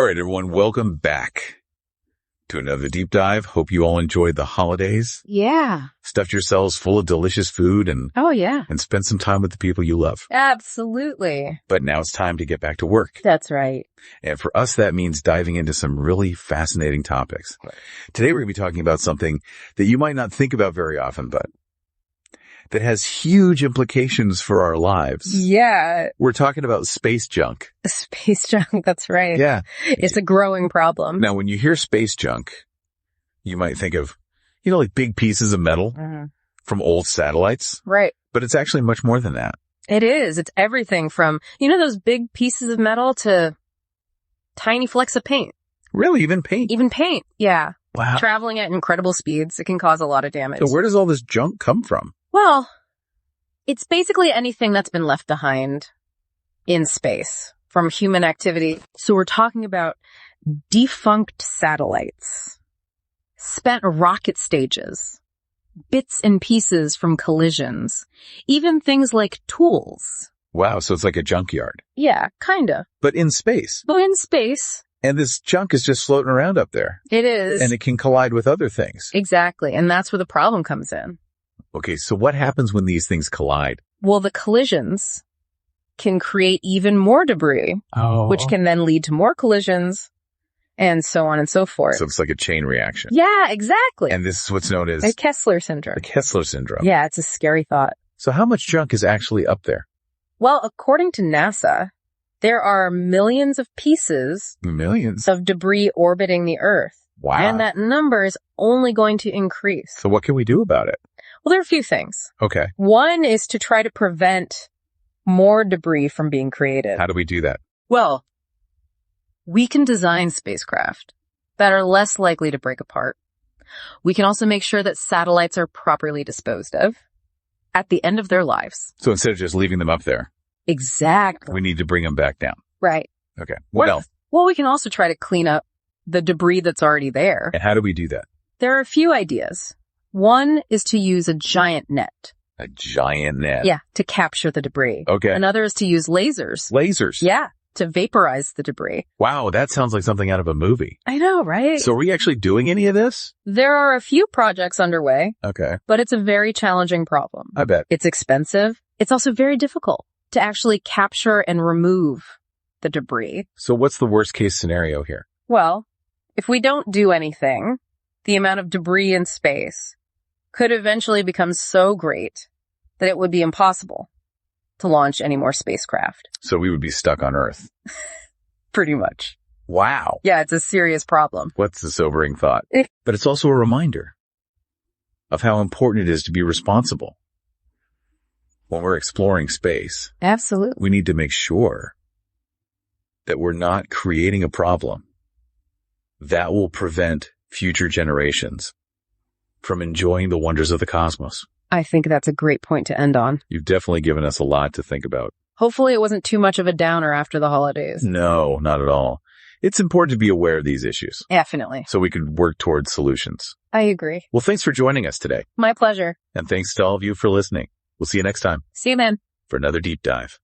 All right, everyone, welcome back to another deep dive. Hope you all enjoyed the holidays. Yeah. Stuffed yourselves full of delicious food and spent some time with the people you love. Absolutely. But now it's time to get back to work. That's right. And for us, that means diving into some really fascinating topics. Today, we're going to be talking about something that you might not think about very often, but that has huge implications for our lives. Yeah. We're talking about space junk. Space junk, that's right. Yeah. It's a growing problem. Now, when you hear space junk, you might think of, like big pieces of metal from old satellites. Right. But it's actually much more than that. It is. It's everything from, those big pieces of metal to tiny flecks of paint. Really? Even paint? Even paint, yeah. Wow. Traveling at incredible speeds, it can cause a lot of damage. So where does all this junk come from? Well, it's basically anything that's been left behind in space from human activity. So we're talking about defunct satellites, spent rocket stages, bits and pieces from collisions, even things like tools. Wow, so it's like a junkyard. Yeah, kinda. But in space. But in space. And this junk is just floating around up there. It is. And it can collide with other things. Exactly, and that's where the problem comes in. Okay, so what happens when these things collide? Well, the collisions can create even more debris, which can then lead to more collisions, and so on and so forth. So it's like a chain reaction. Yeah, exactly. And this is what's known as the Kessler Syndrome. The Kessler Syndrome. Yeah, it's a scary thought. So how much junk is actually up there? Well, according to NASA, there are millions of pieces of debris orbiting the Earth. Wow. And that number is only going to increase. So what can we do about it? Well, there are a few things. Okay. One is to try to prevent more debris from being created. How do we do that? Well, we can design spacecraft that are less likely to break apart. We can also make sure that satellites are properly disposed of at the end of their lives. So instead of just leaving them up there. Exactly. We need to bring them back down. Right. Okay. What else? Well, we can also try to clean up the debris that's already there. And how do we do that? There are a few ideas. One is to use a giant net. A giant net? Yeah, to capture the debris. Okay. Another is to use lasers. Lasers? Yeah, to vaporize the debris. Wow, that sounds like something out of a movie. I know, right? So are we actually doing any of this? There are a few projects underway. Okay. But it's a very challenging problem. I bet. It's expensive. It's also very difficult to actually capture and remove the debris. So what's the worst case scenario here? Well, if we don't do anything, the amount of debris in space could eventually become so great that it would be impossible to launch any more spacecraft. So we would be stuck on Earth. Pretty much. Wow. Yeah, it's a serious problem. What's the sobering thought? But it's also a reminder of how important it is to be responsible. When we're exploring space, absolutely, we need to make sure that we're not creating a problem that will prevent future generations from enjoying the wonders of the cosmos. I think that's a great point to end on. You've definitely given us a lot to think about. Hopefully it wasn't too much of a downer after the holidays. No, not at all. It's important to be aware of these issues. Definitely. So we can work towards solutions. I agree. Well, thanks for joining us today. My pleasure. And thanks to all of you for listening. We'll see you next time. See you then. For another deep dive.